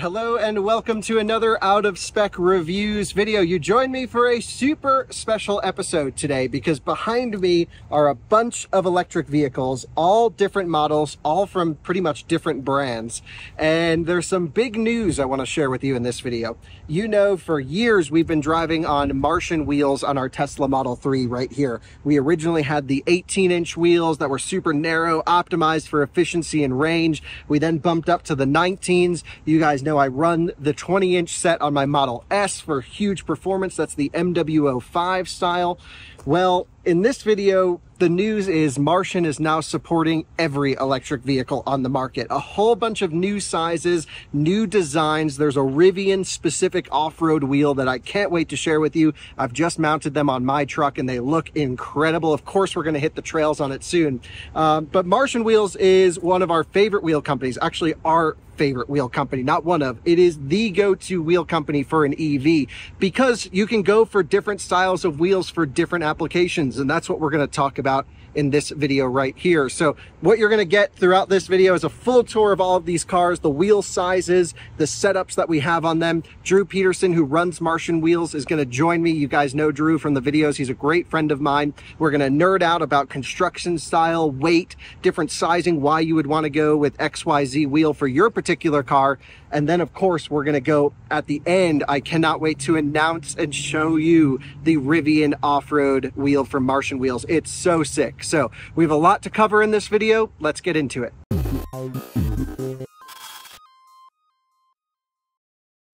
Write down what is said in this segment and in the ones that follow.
Hello and welcome to another Out of Spec Reviews video. You joined me for a super special episode today because behind me are a bunch of electric vehicles, all different models, all from pretty much different brands. And there's some big news I want to share with you in this video. You know, for years we've been driving on Martian wheels on our Tesla Model 3 right here. We originally had the 18-inch wheels that were super narrow, optimized for efficiency and range. We then bumped up to the 19s. You guys know I run the 20-inch set on my Model S for huge performance. That's the MW05 style. Well, in this video, the news is Martian is now supporting every electric vehicle on the market. A whole bunch of new sizes, new designs. There's a Rivian specific off-road wheel that I can't wait to share with you. I've just mounted them on my truck and they look incredible. Of course, we're going to hit the trails on it soon. But Martian Wheels is one of our favorite wheel companies, actually our favorite wheel company, not one of. It is the go-to wheel company for an EV because you can go for different styles of wheels for different applications. And that's what we're going to talk about in this video right here. So what you're going to get throughout this video is a full tour of all of these cars, the wheel sizes, the setups that we have on them. Drew Peterson, who runs Martian Wheels, is going to join me. You guys know Drew from the videos. He's a great friend of mine. We're going to nerd out about construction style, weight, different sizing, why you would want to go with XYZ wheel for your particular car. And then, of course, we're going to go at the end. I cannot wait to announce and show you the Rivian off-road wheel from Martian Wheels. It's so sick. So we have a lot to cover in this video. Let's get into it.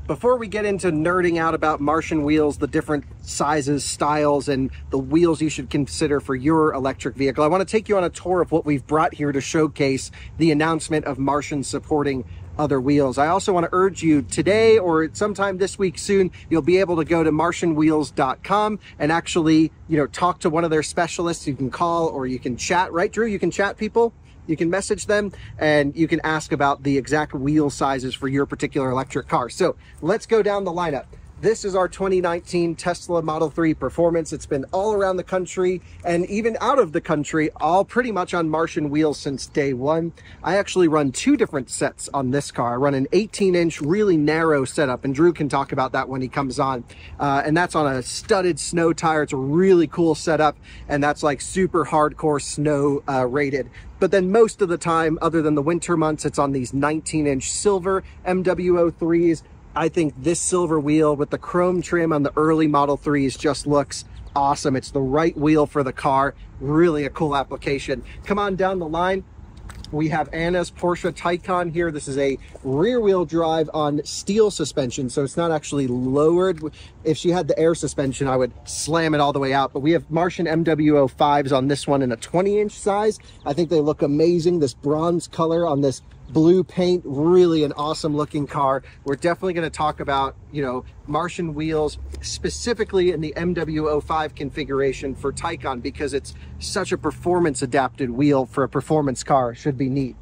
Before we get into nerding out about Martian Wheels, the different sizes, styles, and the wheels you should consider for your electric vehicle, I want to take you on a tour of what we've brought here to showcase the announcement of Martian supporting other wheels. I also want to urge you today or sometime this week soon, you'll be able to go to martianwheels.com and actually, talk to one of their specialists. You can call or you can chat, right, Drew? You can chat people. You can message them and you can ask about the exact wheel sizes for your particular electric car. So let's go down the lineup. This is our 2019 Tesla Model 3 Performance. It's been all around the country and even out of the country, all pretty much on Martian Wheels since day one. I actually run two different sets on this car. I run an 18-inch, really narrow setup, and Drew can talk about that when he comes on. And that's on a studded snow tire. It's a really cool setup, and that's like super hardcore snow rated. But then most of the time, other than the winter months, it's on these 19-inch silver MW03s. I think this silver wheel with the chrome trim on the early Model 3s just looks awesome. It's the right wheel for the car. Really a cool application. Come on down the line. We have Anna's Porsche Taycan here. This is a rear-wheel drive on steel suspension, so it's not actually lowered. If she had the air suspension, I would slam it all the way out. But we have Martian MW05s on this one in a 20-inch size. I think they look amazing. This bronze color on this blue paint, really an awesome looking car. We're definitely going to talk about, Martian Wheels specifically in the MW05 configuration for Taycan because it's such a performance adapted wheel for a performance car. Should be neat.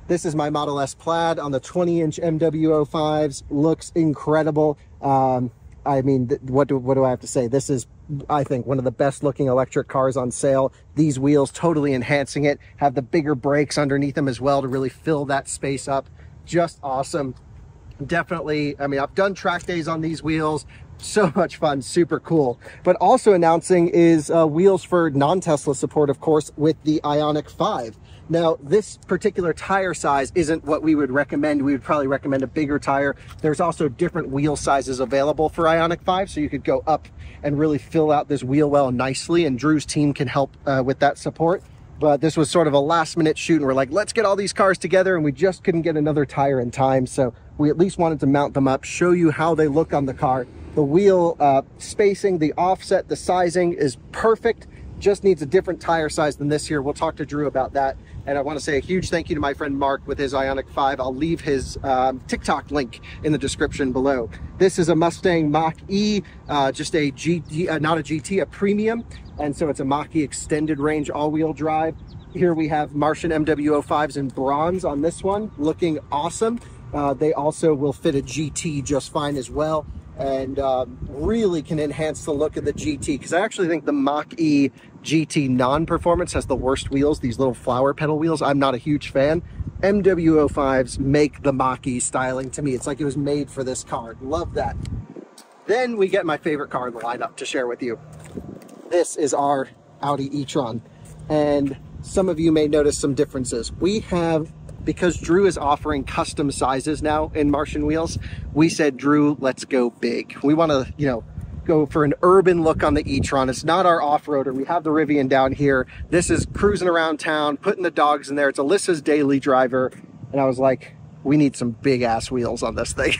This is my Model S Plaid on the 20-inch MW05s. Looks incredible. I mean, what do I have to say? This is, I think, one of the best looking electric cars on sale. These wheels totally enhancing it, have the bigger brakes underneath them as well to really fill that space up. Just awesome. Definitely, I mean, I've done track days on these wheels. So much fun, super cool. But also announcing is wheels for non-Tesla support, of course, with the IONIQ 5. Now, this particular tire size isn't what we would recommend. We would probably recommend a bigger tire. There's also different wheel sizes available for IONIQ 5, so you could go up and really fill out this wheel well nicely, and Drew's team can help with that support. But this was sort of a last-minute shoot, and we're like, let's get all these cars together, and we just couldn't get another tire in time, so we at least wanted to mount them up, show you how they look on the car. The wheel spacing, the offset, the sizing is perfect. Just needs a different tire size than this here. We'll talk to Drew about that. And I want to say a huge thank you to my friend Mark with his IONIQ 5. I'll leave his TikTok link in the description below. This is a Mustang Mach-E, just a GT, not a GT, a premium. And so it's a Mach-E extended range all-wheel drive. Here we have Martian MW05s in bronze on this one, looking awesome. They also will fit a GT just fine as well. And really can enhance the look of the GT, because I actually think the Mach-E GT non-performance has the worst wheels, these little flower pedal wheels. I'm not a huge fan. MW05s make the Mach-E styling to me. It's like it was made for this car. Love that. Then we get my favorite car in the lineup to share with you. This is our Audi e-tron. And some of you may notice some differences. We have, because Drew is offering custom sizes now in Martian Wheels, we said, Drew, let's go big. We want to, you know, go for an urban look on the e-tron. It's not our off-roader. We have the Rivian down here. This is cruising around town, putting the dogs in there. It's Alyssa's daily driver. And I was like, we need some big ass wheels on this thing.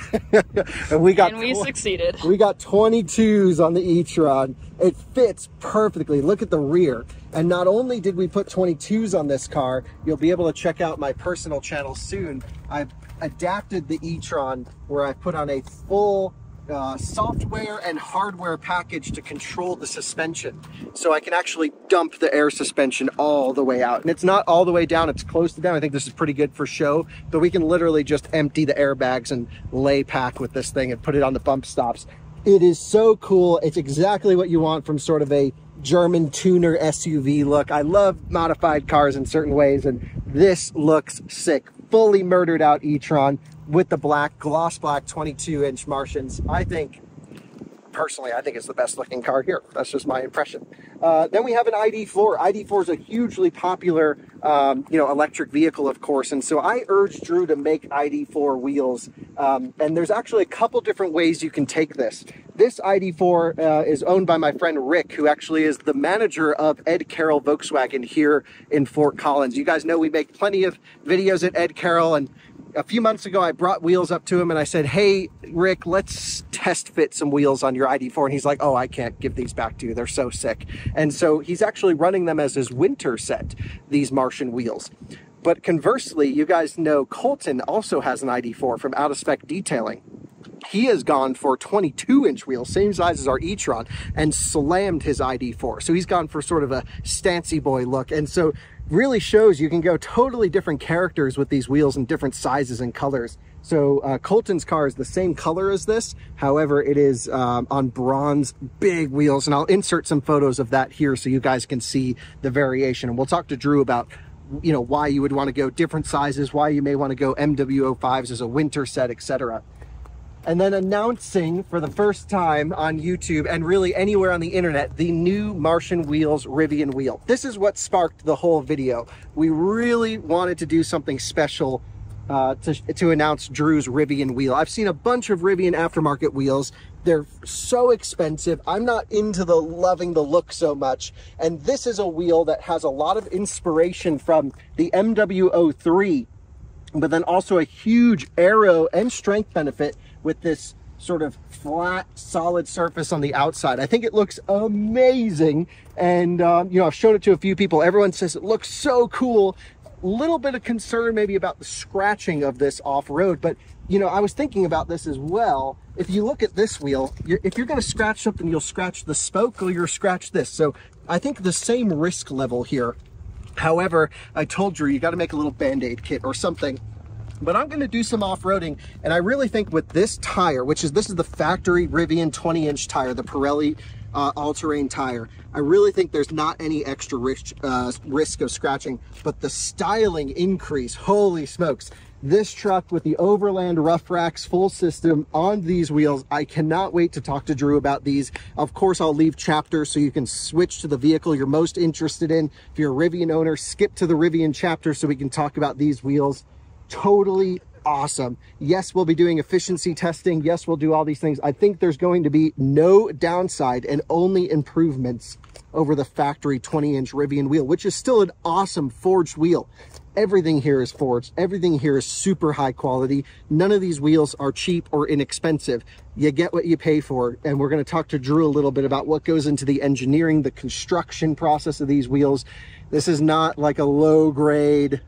and we succeeded. We got 22s on the e-tron. It fits perfectly. Look at the rear. And not only did we put 22s on this car, you'll be able to check out my personal channel soon. I've adapted the e-tron where I put on a full software and hardware package to control the suspension. So I can actually dump the air suspension all the way out. And it's not all the way down, it's close to down. I think this is pretty good for show, but we can literally just empty the airbags and lay pack with this thing and put it on the bump stops. It is so cool. It's exactly what you want from sort of a German tuner SUV look. I love modified cars in certain ways, and this looks sick. Fully murdered out e-tron with the black, gloss black 22-inch Martians. Personally, I think it's the best looking car here. That's just my impression. Then we have an ID4. ID4 is a hugely popular, electric vehicle, of course. And so I urged Drew to make ID4 wheels. And there's actually a couple different ways you can take this. This ID4 is owned by my friend Rick, who actually is the manager of Ed Carroll Volkswagen here in Fort Collins. You guys know we make plenty of videos at Ed Carroll, and a few months ago, I brought wheels up to him and I said, hey, Rick, let's test fit some wheels on your ID4. And he's like, oh, I can't give these back to you. They're so sick. And so he's actually running them as his winter set, these Martian wheels. But conversely, you guys know Colton also has an ID4 from Out of Spec Detailing. He has gone for 22-inch wheels, same size as our e-tron, and slammed his ID4. So he's gone for sort of a stancy boy look. And so really shows you can go totally different characters with these wheels in different sizes and colors. So Colton's car is the same color as this. However, it is on bronze big wheels. And I'll insert some photos of that here so you guys can see the variation. And we'll talk to Drew about, you know, why you would want to go different sizes, why you may want to go MW05s as a winter set, etc. And then announcing for the first time on YouTube and really anywhere on the internet, the new Martian Wheels Rivian wheel. This is what sparked the whole video. We really wanted to do something special to announce Drew's Rivian wheel. I've seen a bunch of Rivian aftermarket wheels. They're so expensive. I'm not into loving the look so much. And this is a wheel that has a lot of inspiration from the MW03, but then also a huge aero and strength benefit with this sort of flat, solid surface on the outside. I think it looks amazing. And, I've shown it to a few people. Everyone says it looks so cool. Little bit of concern maybe about the scratching of this off-road, but, I was thinking about this as well. If you look at this wheel, if you're going to scratch something, you'll scratch the spoke or you'll scratch this. So I think the same risk level here. However, I told Drew, you got to make a little Band-Aid kit or something. But I'm going to do some off-roading, and I really think with this tire, this is the factory Rivian 20-inch tire, the Pirelli all-terrain tire, I really think there's not any extra risk of scratching, but the styling increase, holy smokes. This truck with the Overland Rough Racks full system on these wheels, I cannot wait to talk to Drew about these. Of course, I'll leave chapters so you can switch to the vehicle you're most interested in. If you're a Rivian owner, skip to the Rivian chapter so we can talk about these wheels. Totally awesome. Yes, we'll be doing efficiency testing. Yes, we'll do all these things. I think there's going to be no downside and only improvements over the factory 20-inch Rivian wheel, which is still an awesome forged wheel. Everything here is forged. Everything here is super high quality. None of these wheels are cheap or inexpensive. You get what you pay for. And we're going to talk to Drew a little bit about what goes into the engineering, the construction process of these wheels. This is not like a low grade,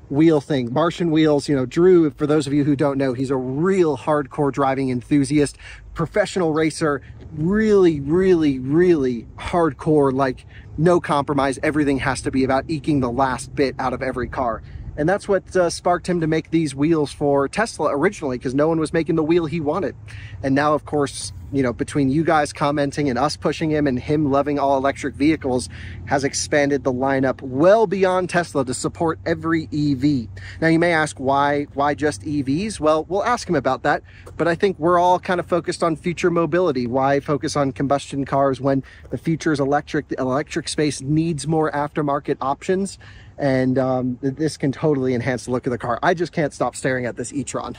wheel thing. Martian Wheels, Drew, for those of you who don't know, he's a real hardcore driving enthusiast, professional racer, really, really, really hardcore, like no compromise. Everything has to be about eking the last bit out of every car. And that's what sparked him to make these wheels for Tesla originally, because no one was making the wheel he wanted. And now, of course, you know, between you guys commenting and us pushing him and him loving all electric vehicles, has expanded the lineup well beyond Tesla to support every EV. Now, you may ask why just EVs? Well, we'll ask him about that, but I think we're all kind of focused on future mobility. Why focus on combustion cars when the future is electric? The electric space needs more aftermarket options, and this can totally enhance the look of the car. I just can't stop staring at this e-tron.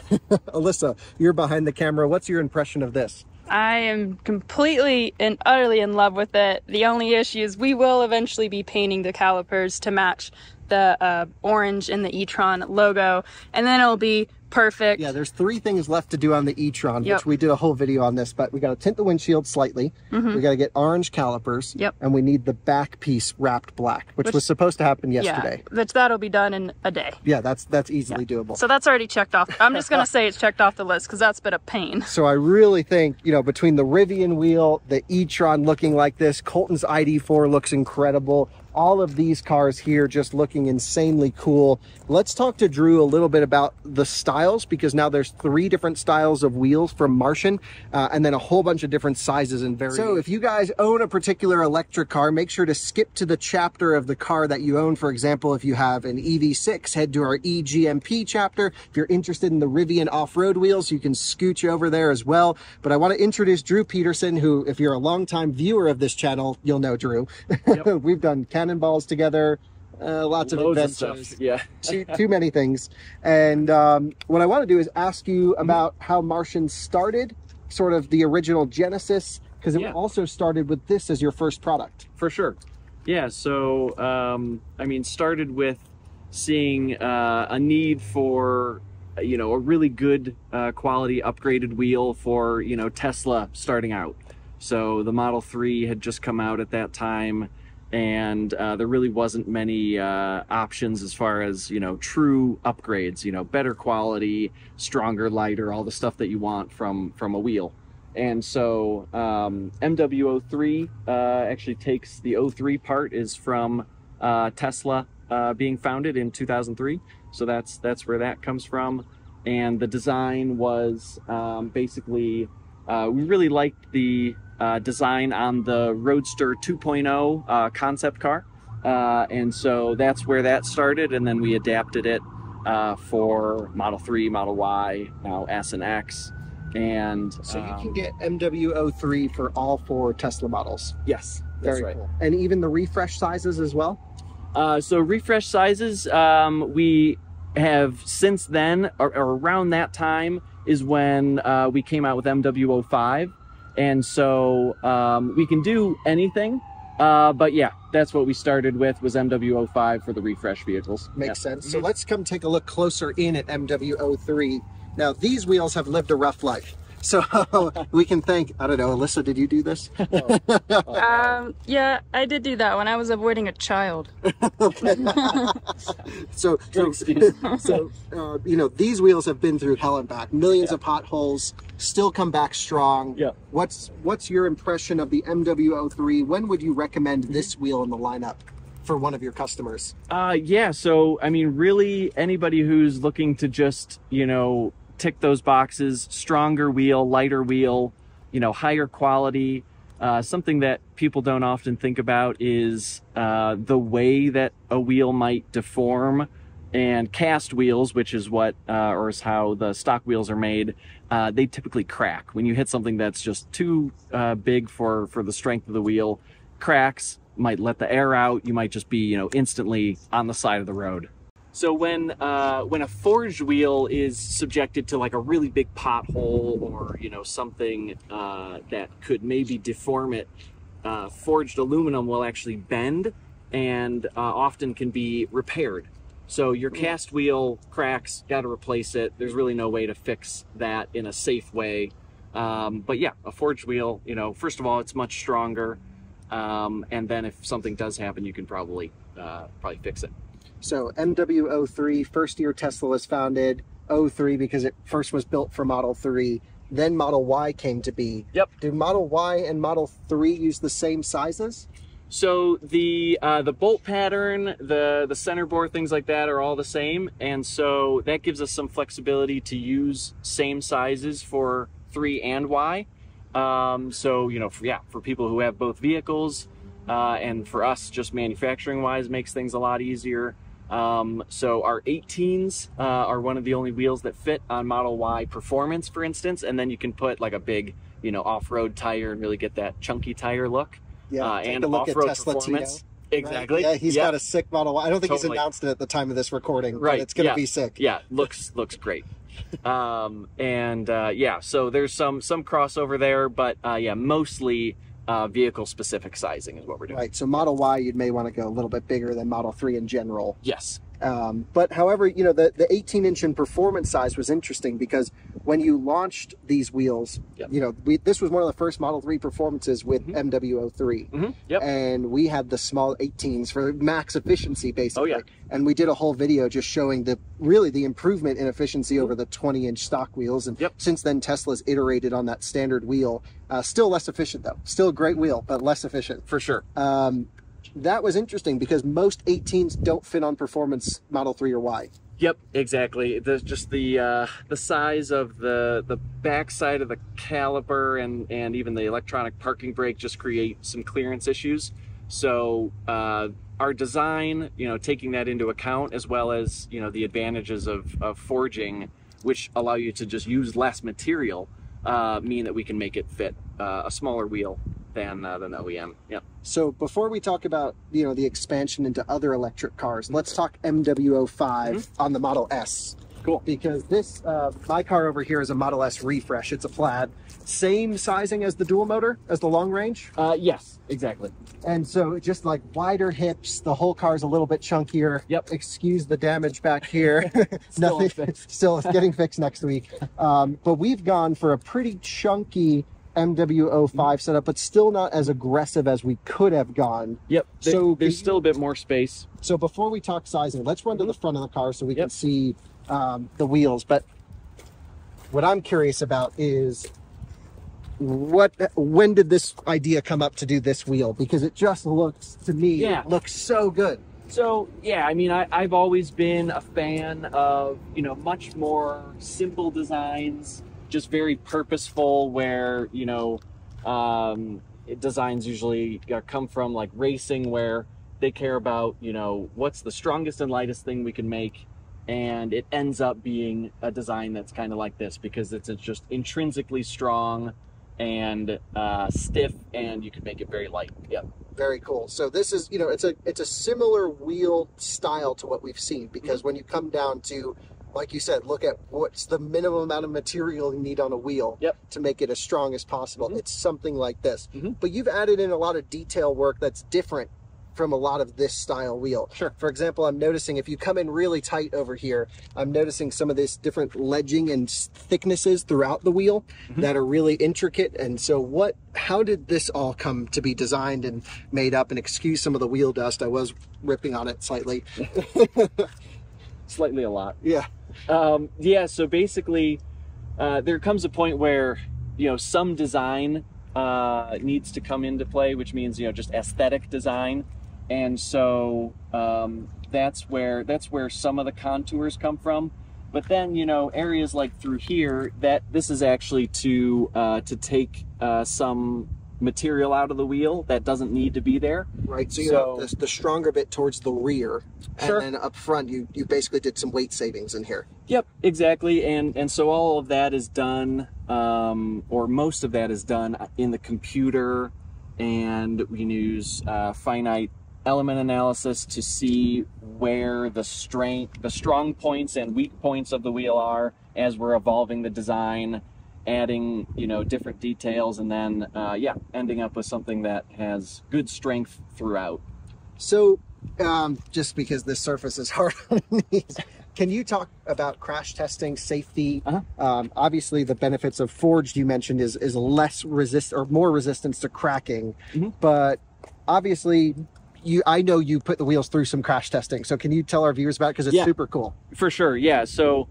Alyssa, you're behind the camera. What's your impression of this? I am completely and utterly in love with it. The only issue is we will eventually be painting the calipers to match the orange in the e-tron logo, and then it'll be perfect. Yeah, there's 3 things left to do on the e-tron, which we did a whole video on this, but we got to tint the windshield slightly. We got to get orange calipers, and we need the back piece wrapped black, which was supposed to happen yesterday. Yeah, that'll be done in a day. Yeah, that's easily doable. So that's already checked off. I'm just going to say it's checked off the list because that's been a pain. So I really think, you know, between the Rivian wheel, the e-tron looking like this, Colton's ID4 looks incredible. All of these cars here just looking insanely cool. Let's talk to Drew a little bit about the styles, because now there's 3 different styles of wheels from Martian, and then a whole bunch of different sizes and variations. So if you guys own a particular electric car, make sure to skip to the chapter of the car that you own. For example, if you have an EV6, head to our e-GMP chapter. If you're interested in the Rivian off-road wheels, you can scooch over there as well. But I want to introduce Drew Peterson, who, if you're a longtime viewer of this channel, you'll know Drew. We've done cannonballs together, lots of adventures, too many things. And what I want to do is ask you about how Martian started, sort of the original genesis, because it also started with this as your first product. For sure. Yeah, so I mean, started with seeing a need for, you know, a really good quality upgraded wheel for, you know, Tesla starting out. So the Model 3 had just come out at that time, and there really wasn't many options as far as, you know, true upgrades, you know, better quality, stronger, lighter, all the stuff that you want from a wheel. And so MW03 actually takes the 03 part is from Tesla being founded in 2003. So that's where that comes from. And the design was basically, we really liked the design on the Roadster 2.0 concept car. And so that's where that started. And then we adapted it for Model 3, Model Y, now S and X. And so you can get MW03 for all 4 Tesla models. Yes, very cool. And even the refresh sizes as well? So refresh sizes, we have since then, or around that time, is when we came out with MW05. And so we can do anything, but yeah, that's what we started with, was MW05 for the refresh vehicles. Makes sense. So let's come take a look closer in at MW03. Now, these wheels have lived a rough life. So we can thank, I don't know, Alyssa, did you do this? Yeah, I did do that when I was avoiding a child. So you know, these wheels have been through hell and back, millions of potholes, still come back strong. Yeah. What's your impression of the MW03? When would you recommend this wheel in the lineup for one of your customers? Yeah, so I mean, really anybody who's looking to just, you know, tick those boxes, stronger wheel, lighter wheel, you know, higher quality. Something that people don't often think about is the way that a wheel might deform, and cast wheels, which is what, or is how the stock wheels are made, they typically crack. When you hit something that's just too big for the strength of the wheel, cracks, might let the air out, you might just be, you know, instantly on the side of the road. So when a forged wheel is subjected to like a really big pothole, or, you know, something that could maybe deform it, forged aluminum will actually bend and often can be repaired. So your cast wheel cracks, got to replace it. There's really no way to fix that in a safe way. But yeah, a forged wheel, you know, first of all, it's much stronger. And then if something does happen, you can probably fix it. So MW03, first year Tesla was founded, 03 because it first was built for Model 3, then Model Y came to be. Yep. Do Model Y and Model 3 use the same sizes? So the bolt pattern, the center bore, things like that are all the same, and so that gives us some flexibility to use same sizes for 3 and Y. So you know, for people who have both vehicles, and for us, just manufacturing wise, makes things a lot easier. So our 18s are one of the only wheels that fit on Model Y Performance, for instance, and then you can put like a big, you know, off-road tire and really get that chunky tire look. Yeah, and off-road performance. Right? Exactly. Yeah, he's got a sick Model Y. I don't think he's Totally. announced it at the time of this recording, Right. but it's going to be sick. Yeah, looks great. Yeah, so there's some crossover there, but yeah, mostly vehicle specific sizing is what we're doing. Right, so Model Y, you may want to go a little bit bigger than Model 3 in general. Yes. But however, you know, the 18-inch in performance size was interesting because when you launched these wheels, Yep. you know, this was one of the first Model 3 performances with MW03. Yep. And we had the small 18s for max efficiency, basically. Oh, yeah. And we did a whole video just showing the improvement in efficiency over the 20-inch stock wheels. And Yep. since then, Tesla's iterated on that standard wheel. Still less efficient, though. Still a great wheel, but less efficient. For sure. That was interesting because most 18s don't fit on performance Model 3 or Y. Yep, exactly. Just the size of the backside of the caliper and even the electronic parking brake just create some clearance issues. So our design, you know, taking that into account, as well as, you know, the advantages of forging, which allow you to just use less material, mean that we can make it fit a smaller wheel than OEM. Yep. So before we talk about, you know, the expansion into other electric cars, let's talk MW05 on the Model S. Cool. Because this, my car over here is a Model S refresh. It's a Plaid. Same sizing as the dual motor, as the long range. Yes, exactly. And so just like wider hips, the whole car's a little bit chunkier. Yep. Excuse the damage back here. Still Nothing, still getting fixed next week. But we've gone for a pretty chunky MW05 setup, but still not as aggressive as we could have gone. Yep. So there's still a bit more space. So before we talk sizing, let's run to the front of the car so we can see the wheels. But what I'm curious about is when did this idea come up to do this wheel? Because it just looks, to me, it looks so good. So yeah, I mean, I've always been a fan of, you know, much more simple designs, just very purposeful, where, you know, designs usually come from like racing, where they care about, you know, what's the strongest and lightest thing we can make, and it ends up being a design that's kind of like this because it's just intrinsically strong and stiff, and you can make it very light. Yep. Very cool. So this is, you know, it's a similar wheel style to what we've seen, because when you come down to, like you said, look at what's the minimum amount of material you need on a wheel to make it as strong as possible. It's something like this. But you've added in a lot of detail work that's different from a lot of this style wheel. Sure. For example, I'm noticing if you come in really tight over here, I'm noticing some of this different ledging and thicknesses throughout the wheel that are really intricate. And so how did this all come to be designed and made up? And excuse some of the wheel dust. I was ripping on it slightly. Slightly a lot. Yeah. Yeah, so basically, there comes a point where, you know, some design needs to come into play, which means, you know, just aesthetic design. And so that's where some of the contours come from. But then, you know, areas like through here, that this is actually to take some material out of the wheel that doesn't need to be there. Right, so you have the stronger bit towards the rear, and then up front you basically did some weight savings in here. Yep, exactly. And so all of that is done, or most of that is done in the computer, and we can use finite element analysis to see where the strong points and weak points of the wheel are as we're evolving the design, adding, you know, different details, and then ending up with something that has good strength throughout. So just because this surface is hard on these, can you talk about crash testing, safety? Obviously the benefits of forged, you mentioned, is less more resistance to cracking, but obviously I know you put the wheels through some crash testing, so can you tell our viewers about it, because it's super cool. For sure, yeah. So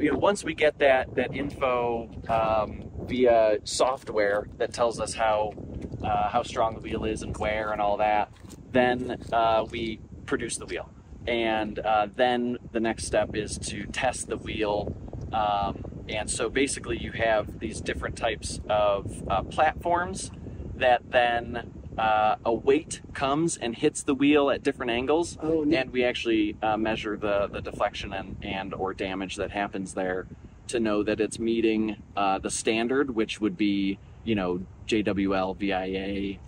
you know, once we get that info via software that tells us how how strong the wheel is and wear and all that. Then we produce the wheel. And then the next step is to test the wheel. And so basically you have these different types of platforms that then a weight comes and hits the wheel at different angles. And we actually measure the deflection and or damage that happens there to know that it's meeting the standard, which would be, you know, JWL, VIA,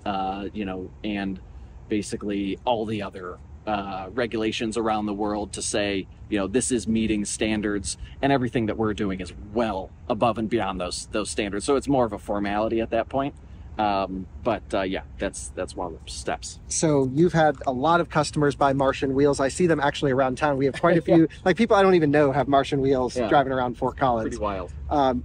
you know, and basically all the other regulations around the world to say, you know, this is meeting standards, and everything that we're doing is well above and beyond those standards. So it's more of a formality at that point. Yeah, that's one of the steps. So you've had a lot of customers buy Martian wheels. I see them actually around town. We have quite a few, like people I don't even know have Martian wheels driving around Fort Collins. Pretty wild.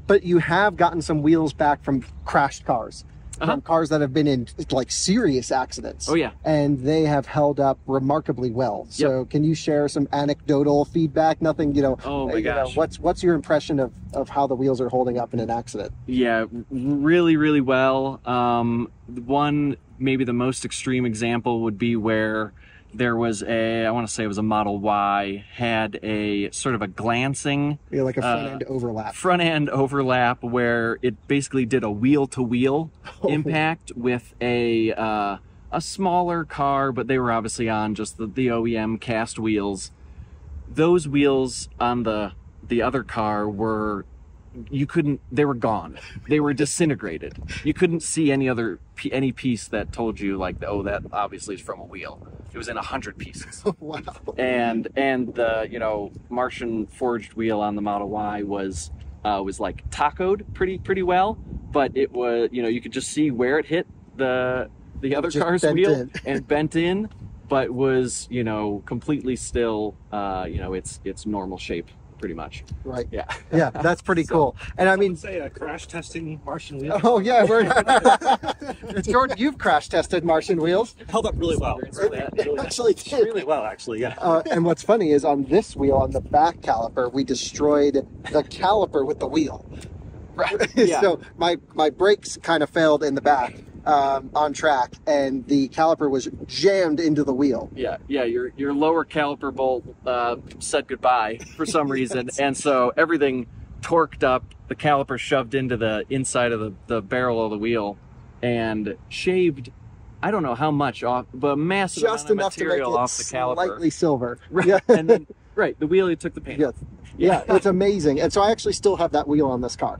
But you have gotten some wheels back from crashed cars. From cars that have been in like serious accidents. Oh yeah. And they have held up remarkably well. So can you share some anecdotal feedback? Nothing, you know, oh my gosh. What's your impression of how the wheels are holding up in an accident? Yeah, really, really well. One, maybe the most extreme example would be where there was I want to say it was a Model Y, had a sort of a glancing, like a front end overlap. Front end overlap where it basically did a wheel to wheel impact with a smaller car, but they were obviously on just the OEM cast wheels. Those wheels on the other car were, they were gone. They were disintegrated. You couldn't see any piece that told you like, oh, that obviously is from a wheel. It was in 100 pieces. Wow. And the, you know, Martian forged wheel on the Model Y was like tacoed pretty well, but it was, you know, you could just see where it hit the other car's wheel and bent in, but was, you know, completely still, you know, its normal shape. Pretty much. Right. Yeah. Yeah, that's pretty cool. And I mean, say crash testing Martian wheels. Oh yeah, Jordan, you've crash tested Martian wheels. Held up really well. Actually did. Really well, actually, yeah. And what's funny is on this wheel, on the back caliper, we destroyed the caliper with the wheel. Right. Yeah. So my brakes kind of failed in the back. On track, and the caliper was jammed into the wheel. Yeah, your lower caliper bolt said goodbye for some reason, and so everything torqued up, the caliper shoved into the inside of the barrel of the wheel, and shaved, I don't know how much off, but a massive just amount enough of material to make it off the caliper. Slightly silver. Right. Yeah. And then the wheel, took the paint. Yes. Yeah, it's amazing. And so I actually still have that wheel on this car,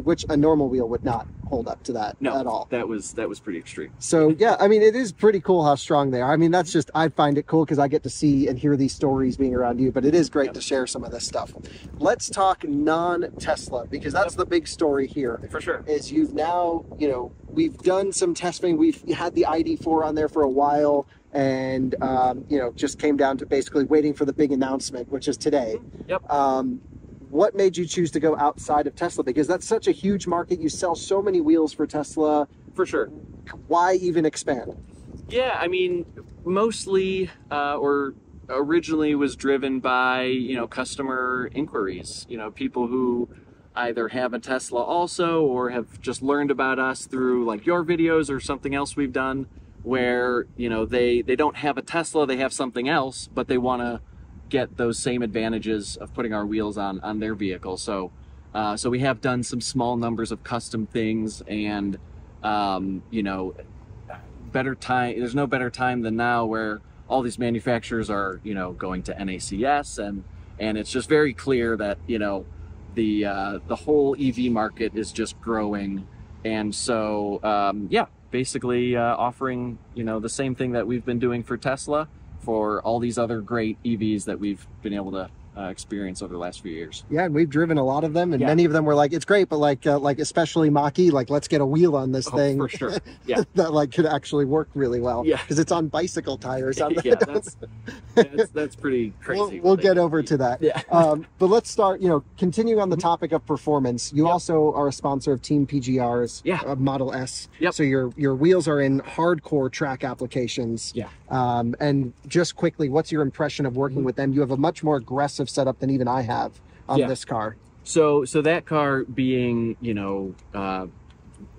which a normal wheel would not hold up to that at all. That was pretty extreme. So yeah, I mean, it is pretty cool how strong they are. I mean, that's just, I find it cool because I get to see and hear these stories being around you, but it is great to share some of this stuff. Let's talk non-Tesla, because that's the big story here. For sure. Is you've now, you know, we've done some testing. We've had the ID4 on there for a while, and you know, just came down to basically waiting for the big announcement, which is today. Yep. What made you choose to go outside of Tesla? Because that's such a huge market. You sell so many wheels for Tesla. For sure. Why even expand? Yeah, I mean, mostly or originally was driven by, you know, customer inquiries. You know, people who either have a Tesla also, or have just learned about us through like your videos or something else we've done, where, you know, they don't have a Tesla, they have something else, but they want to get those same advantages of putting our wheels on their vehicle. So so we have done some small numbers of custom things, and you know, there's no better time than now, where all these manufacturers are, you know, going to NACS, and it's just very clear that, you know, the whole EV market is just growing. And so yeah, basically offering, you know, the same thing that we've been doing for Tesla for all these other great EVs that we've been able to experience over the last few years. Yeah, and we've driven a lot of them, and many of them were like, it's great, but like especially Mach-E, like, let's get a wheel on this thing. For sure. Yeah. That like could actually work really well. Yeah. Because it's on bicycle tires. On Yeah, that's pretty crazy. We'll get over to that. Yeah. But let's start, you know, continuing on the topic of performance. You also are a sponsor of Team PGR's Model S. Yep. So your wheels are in hardcore track applications. Yeah. And just quickly, what's your impression of working with them? You have a much more aggressive setup than even I have on this car. So that car being, you know,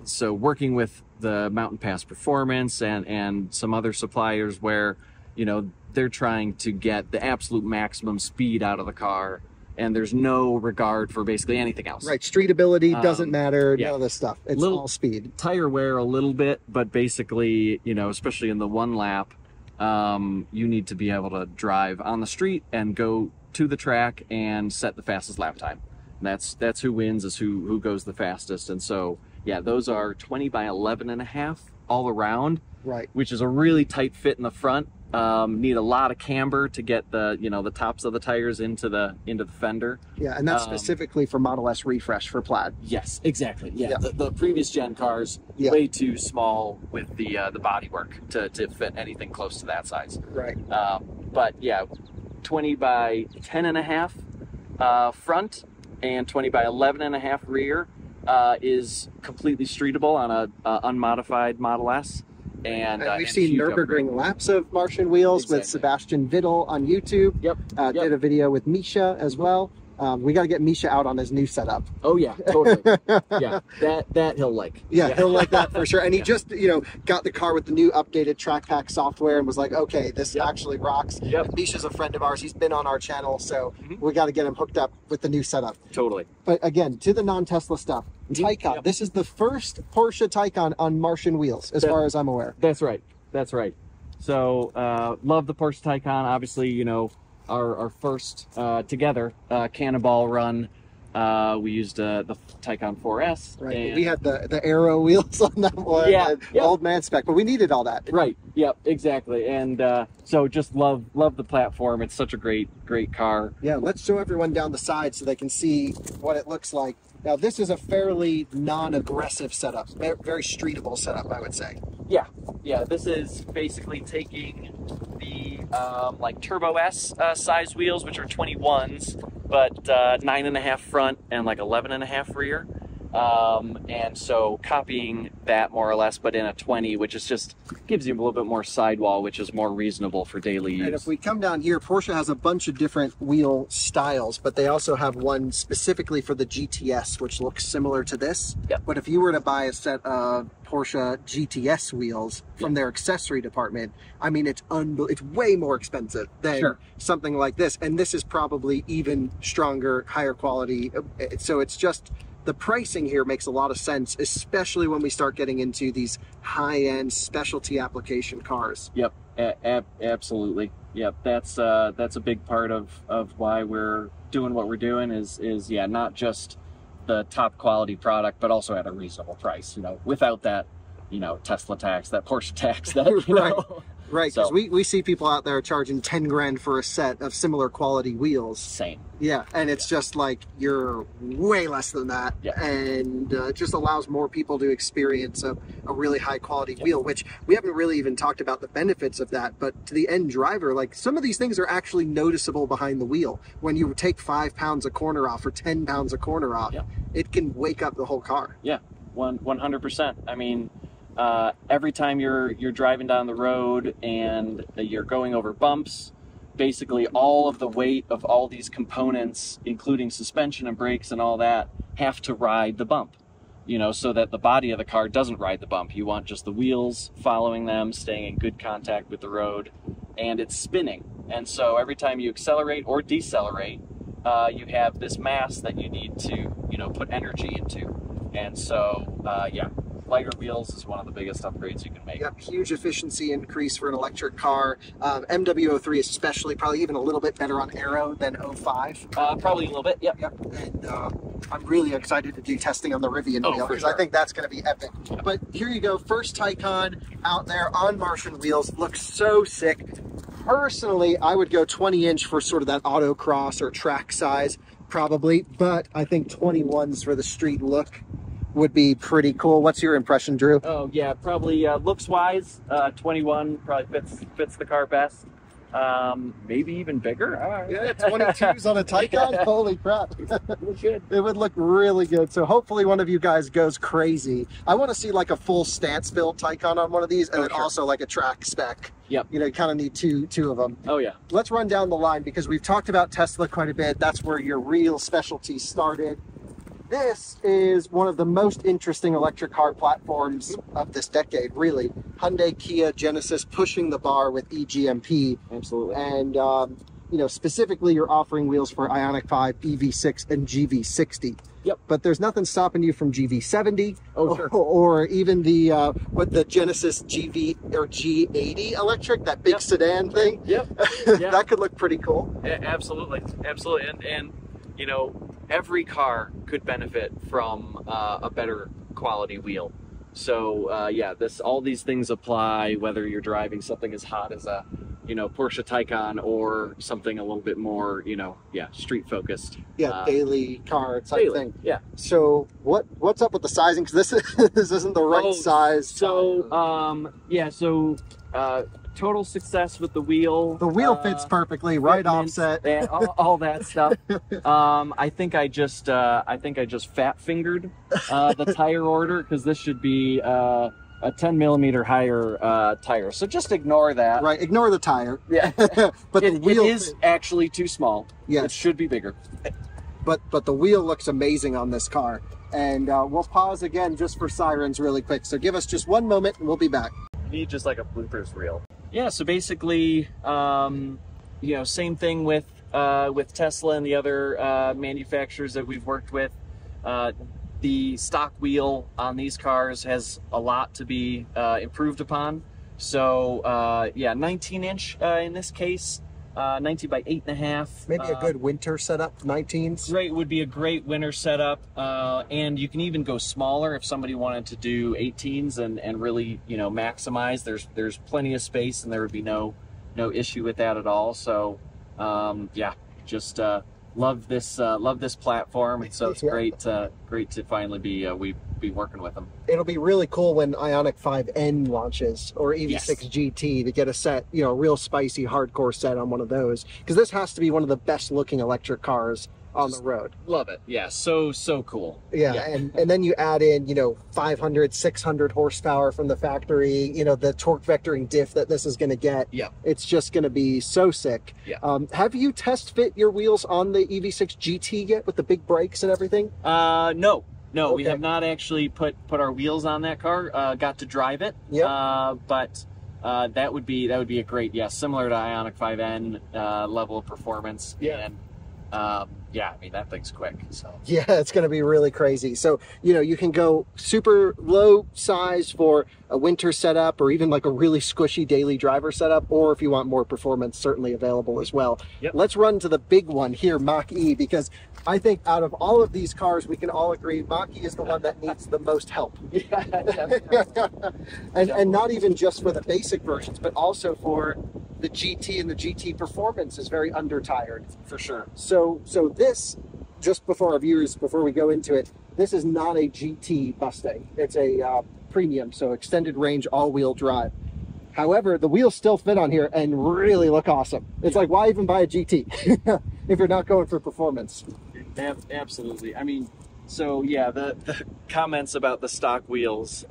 so working with the Mountain Pass Performance and some other suppliers where, you know, they're trying to get the absolute maximum speed out of the car, and there's no regard for basically anything else. Right, streetability doesn't matter, yeah. none of this stuff. It's all speed. Tire wear a little bit, but basically, you know, especially in the one lap, you need to be able to drive on the street and go to the track and set the fastest lap time. And that's who wins, is who goes the fastest. And so, yeah, those are 20 by 11.5 all around, right? Which is a really tight fit in the front. Need a lot of camber to get the, you know, the tops of the tires into the fender. Yeah, and that's specifically for Model S refresh for Plaid. Yes, exactly. Yeah, the previous gen cars way too small with the bodywork to fit anything close to that size. Right. But yeah, 20 by 10.5 front and 20 by 11.5 rear is completely streetable on a unmodified Model S. And we've seen Nürburgring laps of Martian Wheels with Sebastian Vettel on YouTube. Yep. Did a video with Misha as well. We got to get Misha out on his new setup. Oh yeah, totally. Yeah, that he'll like. Yeah, he'll like that for sure. And he just, you know, got the car with the new updated track pack software and was like, okay, this actually rocks. Yep. Misha's a friend of ours. He's been on our channel, so we got to get him hooked up with the new setup. Totally. But again, to the non-Tesla stuff, Taycan. Yep. This is the first Porsche Taycan on Martian Wheels, as far as I'm aware. That's right. That's right. So, love the Porsche Taycan. Obviously, you know, our first together Cannonball run, we used the Taycan 4S. Right. And we had the Aero wheels on that one. Yeah. Old man spec, but we needed all that. Right. Yep. Exactly. And so just love the platform. It's such a great car. Yeah. Let's show everyone down the side so they can see what it looks like. Now, this is a fairly non-aggressive setup, very streetable setup, I would say. Yeah, yeah. This is basically taking the like Turbo S size wheels, which are 21s, but 9.5 front and like 11.5 rear. And so copying that more or less, but in a 20, which is just gives you a little bit more sidewall, which is more reasonable for daily use. And if we come down here, Porsche has a bunch of different wheel styles, but they also have one specifically for the GTS, which looks similar to this. Yep. But if you were to buy a set of Porsche GTS wheels from their accessory department, I mean, it's way more expensive than something like this. And this is probably even stronger, higher quality. So it's just, the pricing here makes a lot of sense, especially when we start getting into these high-end specialty application cars. Yep, absolutely. Yep, that's a big part of why we're doing what we're doing is yeah, not just the top quality product, but also at a reasonable price. You know, without that, you know, Tesla tax, that Porsche tax, that you know. Right, because we see people out there charging 10 grand for a set of similar quality wheels. Same. Yeah, and it's just like, you're way less than that. Yeah. And it just allows more people to experience a really high quality wheel, which we haven't really even talked about the benefits of that, but to the end driver, like, some of these things are actually noticeable behind the wheel. When you take 5 pounds of corner off or 10 pounds of corner off, it can wake up the whole car. Yeah, 100%. I mean, every time you're driving down the road and you're going over bumps, basically all of the weight of all these components, including suspension and brakes and all that, have to ride the bump, you know, so that the body of the car doesn't ride the bump. You want just the wheels following them, staying in good contact with the road, and it's spinning. And so every time you accelerate or decelerate, you have this mass that you need to, you know, put energy into. And so, yeah, lighter wheels is one of the biggest upgrades you can make. Yep, huge efficiency increase for an electric car. MW03 especially, probably even a little bit better on aero than 05. Probably a little bit, yep. And I'm really excited to do testing on the Rivian wheel, because I think that's going to be epic. Yep. But here you go, first Taycan out there on Martian wheels. Looks so sick. Personally, I would go 20-inch for sort of that autocross or track size, probably, but I think 21s for the street look would be pretty cool. What's your impression, Drew? Oh yeah, probably looks wise, 21 probably fits the car best. Maybe even bigger. Yeah, 22s on a Taycan. Holy crap. It would look really good. So hopefully one of you guys goes crazy. I want to see like a full stance build Taycan on one of these, and then also like a track spec. Yep. You know, you kind of need two of them. Oh yeah. Let's run down the line, because we've talked about Tesla quite a bit. That's where your real specialty started. This is one of the most interesting electric car platforms of this decade, really. Hyundai, Kia, Genesis pushing the bar with e-GMP. Absolutely. And, you know, specifically you're offering wheels for IONIQ 5, EV6, and GV60. Yep. But there's nothing stopping you from GV70 sure. or even the the Genesis GV or G80 electric, that big sedan thing. Yep. That could look pretty cool. Absolutely. And you know, every car could benefit from a better quality wheel. So yeah, all these things apply whether you're driving something as hot as a, you know, Porsche Taycan or something a little bit more, you know, street focused. Yeah, daily car type thing. Yeah. So what's up with the sizing? Because this isn't the right size. So yeah, so total success with the wheel. The wheel fits perfectly, right offset, and all that stuff. I think I just fat fingered the tire order, because this should be a 10 millimeter higher tire. So just ignore that. Right, ignore the tire. Yeah. But the wheel is actually too small. Yes. It should be bigger. But the wheel looks amazing on this car. And we'll pause again just for sirens really quick. So give us just one moment and we'll be back. Need just like a bloopers reel. Yeah, so basically, you know, same thing with Tesla and the other manufacturers that we've worked with. The stock wheel on these cars has a lot to be improved upon. So yeah, 19-inch in this case, 19 by 8.5. Maybe a good winter setup, 19s. Right, would be a great winter setup. And you can even go smaller if somebody wanted to do 18s and really, you know, maximize. There's plenty of space, and there would be no issue with that at all. So yeah, just love this platform, and so it's great to finally be working with them. It'll be really cool when IONIQ 5N launches, or EV6 GT, to get a set, you know, real spicy hardcore set on one of those, because this has to be one of the best looking electric cars on the road. Love it. Yeah, so cool. Yeah. And then you add in, you know, 500, 600 horsepower from the factory, you know, the torque vectoring diff that this is going to get. Yeah. It's just going to be so sick. Yeah. Have you test fit your wheels on the EV6 GT yet with the big brakes and everything? No. Okay. We have not actually put our wheels on that car. Got to drive it. Yeah. But that would be a great, similar to IONIQ 5N level of performance. Yeah. And yeah, I mean, that thing's quick. So yeah, it's going to be really crazy. So, you know, you can go super low size for a winter setup, or even like a really squishy daily driver setup, or if you want more performance, certainly available as well. Yep. Let's run to the big one here, Mach-E, because I think out of all of these cars, we can all agree Mach-E is the one that needs the most help. and not even just for the basic versions, but also for the GT, and the GT performance is very under-tired. For sure. So this, just before our viewers, before we go into it, this is not a GT Mustang. It's a premium, so extended range all-wheel drive. However, the wheels still fit on here and really look awesome. It's like, why even buy a GT if you're not going for performance? Absolutely. I mean, so yeah, the comments about the stock wheels,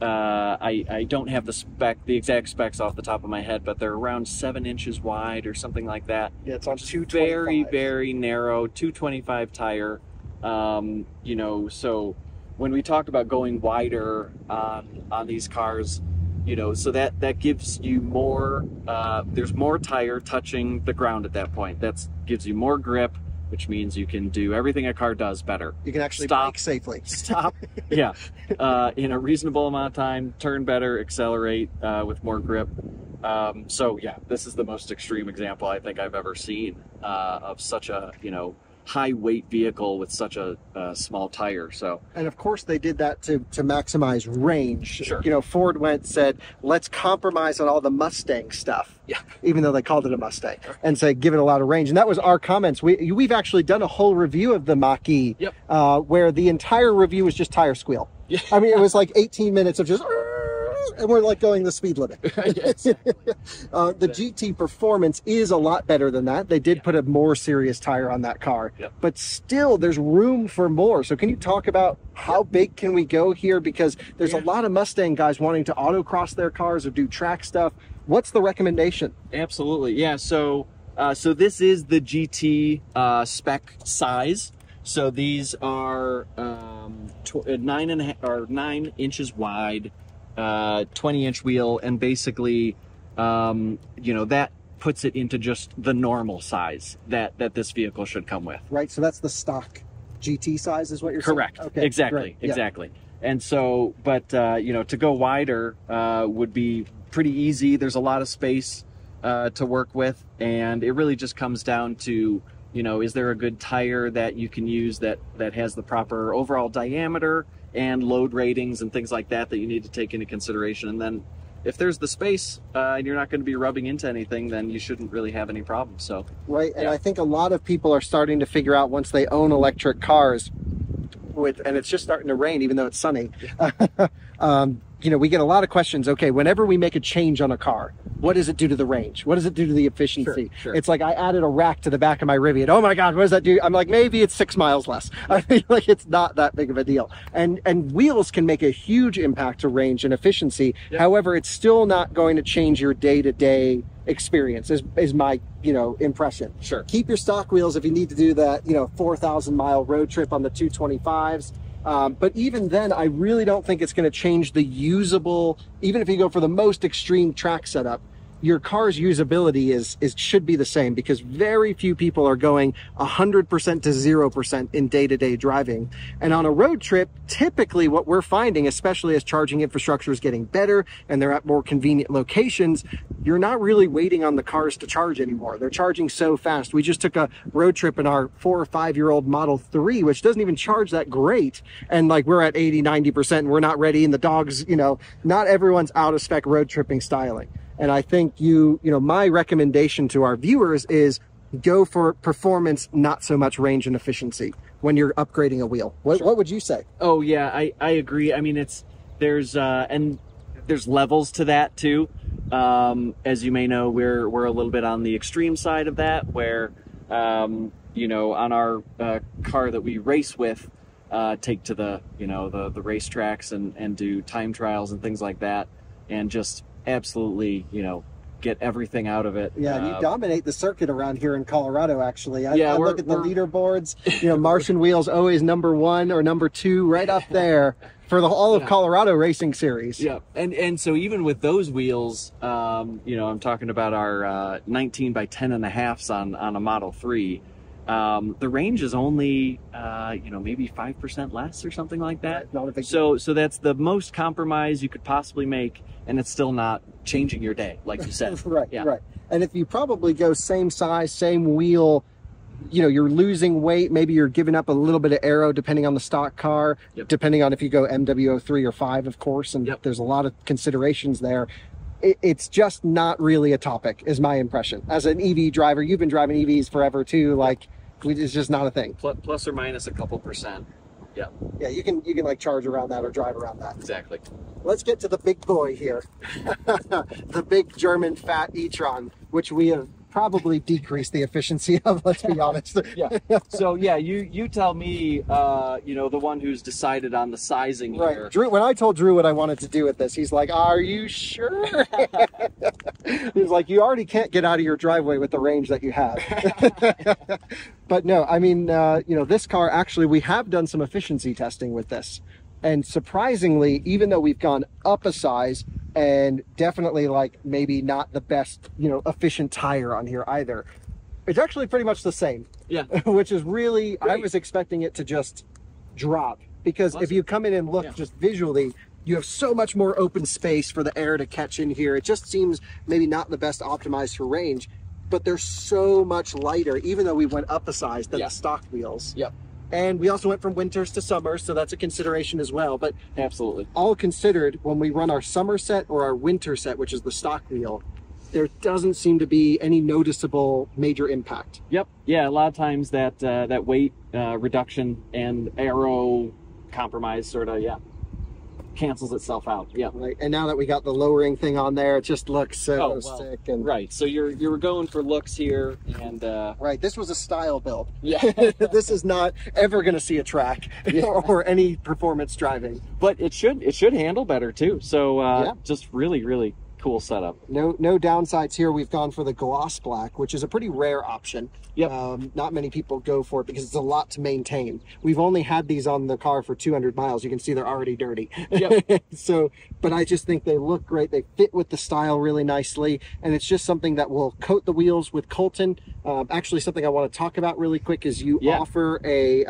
I don't have the exact specs off the top of my head, but they're around 7 inches wide or something like that. Yeah, it's on 225. Very narrow, 225 tire. You know, so when we talk about going wider on these cars, you know, so that gives you more, there's more tire touching the ground at that point. That gives you more grip, which means you can do everything a car does better. You can actually brake safely. Stop, yeah, in a reasonable amount of time, turn better, accelerate with more grip. So yeah, this is the most extreme example I think I've ever seen of such a, you know, high weight vehicle with such a small tire. So, and of course they did that to maximize range. Sure. You know, Ford said let's compromise on all the Mustang stuff. Yeah. Even though they called it a Mustang, and say give it a lot of range. And that was our comments. We've actually done a whole review of the Mach-E, yep. Where the entire review was just tire squeal. Yeah. I mean, it was like 18 minutes of just, and we're like going the speed limit. Exactly. The GT performance is a lot better than that. They did put a more serious tire on that car, but still there's room for more. So can you talk about how big can we go here? Because there's a lot of Mustang guys wanting to autocross their cars or do track stuff. What's the recommendation? Absolutely. Yeah. So, so this is the GT spec size. So these are 9 inches wide, 20-inch wheel, and basically, you know, that puts it into just the normal size that this vehicle should come with. Right. So that's the stock GT size, is what you're Correct. saying? Okay. Exactly. Great. Yeah. Exactly. And so, but you know, to go wider would be pretty easy. There's a lot of space to work with, and it really just comes down to, you know, is there a good tire that you can use that has the proper overall diameter and load ratings and things like that you need to take into consideration. And then if there's the space and you're not going to be rubbing into anything, then you shouldn't really have any problems. So right. And yeah. I think a lot of people are starting to figure out, once they own electric cars, and it's just starting to rain even though it's sunny, you know, we get a lot of questions. Okay, whenever we make a change on a car, what does it do to the range? What does it do to the efficiency? Sure. It's like, I added a rack to the back of my Rivian. Oh my God, what does that do? I'm like, maybe it's 6 miles less. I mean, like, it's not that big of a deal. And wheels can make a huge impact to range and efficiency. Yep. However, it's still not going to change your day-to-day experience, is my, you know, impression. Sure. Keep your stock wheels if you need to do that, you know, 4,000 mile road trip on the 225s. But even then, I really don't think it's going to change the usable, even if you go for the most extreme track setup, your car's usability should be the same, because very few people are going 100% to 0% in day-to-day driving. And on a road trip, typically what we're finding, especially as charging infrastructure is getting better and they're at more convenient locations, you're not really waiting on the cars to charge anymore. They're charging so fast. We just took a road trip in our 4 or 5 year old Model 3, which doesn't even charge that great. And like, we're at 80, 90% and we're not ready. And the dogs, you know, not everyone's out of spec road tripping styling. And I think you know, my recommendation to our viewers is go for performance, not so much range and efficiency when you're upgrading a wheel. What would you say? Oh yeah, I agree. I mean, there's levels to that too. As you may know, we're a little bit on the extreme side of that, where you know, on our car that we race with, take to the, you know, the racetracks and do time trials and things like that, and just absolutely, you know, get everything out of it. Yeah, and you dominate the circuit around here in Colorado, actually. I yeah, look at the leaderboards, you know, Martian Wheels always #1 or #2, right up there for all of Colorado racing series. Yeah, and so even with those wheels, you know, I'm talking about our 19 by 10.5s on a Model 3. The range is only, you know, maybe 5% less or something like that. Not a big so that's the most compromise you could possibly make, and it's still not changing your day, like you said. Right, yeah. right. And if you probably go same size, same wheel, you know, you're losing weight. Maybe you're giving up a little bit of aero depending on the stock car, depending on if you go MW03 or 5, of course. And there's a lot of considerations there. It's just not really a topic, is my impression. As an EV driver, you've been driving EVs forever too. Like, it's just not a thing. Plus or minus a couple percent. Yeah. Yeah, you can like charge around that or drive around that. Exactly. Let's get to the big boy here. The big German fat e-tron, which we have probably decreased the efficiency of, let's be honest. Yeah. So yeah, you tell me, you know, the one who's decided on the sizing here. Right. Drew, when I told Drew what I wanted to do with this, he's like, "Are you sure?" He's like, "You already can't get out of your driveway with the range that you have." But no, I mean, you know, this car, actually, we have done some efficiency testing with this. And surprisingly, even though we've gone up a size, and definitely like maybe not the best, you know, efficient tire on here either, it's actually pretty much the same. Yeah. Which is really, great. I was expecting it to just drop, because if you come in and look just visually, you have so much more open space for the air to catch in here. It just seems maybe not the best optimized for range, but they're so much lighter, even though we went up a size than the stock wheels. Yep. And we also went from winters to summers, so that's a consideration as well. But absolutely, all considered, when we run our summer set or our winter set, which is the stock wheel, there doesn't seem to be any noticeable major impact. Yep. Yeah, a lot of times that that weight reduction and aero compromise sort of cancels itself out. Yeah. Right. And now that we got the lowering thing on there, it just looks so sick. And right. So you were going for looks here, and right. This was a style build. Yeah. This is not ever going to see a track or any performance driving. But it should handle better too. So just really cool setup. No downsides here. We've gone for the gloss black, which is a pretty rare option. Yep. Not many people go for it because it's a lot to maintain. We've only had these on the car for 200 miles. You can see they're already dirty. Yep. So, but I just think they look great. They fit with the style really nicely, and it's just something that will coat the wheels with Colton. Actually, something I want to talk about really quick is you offer a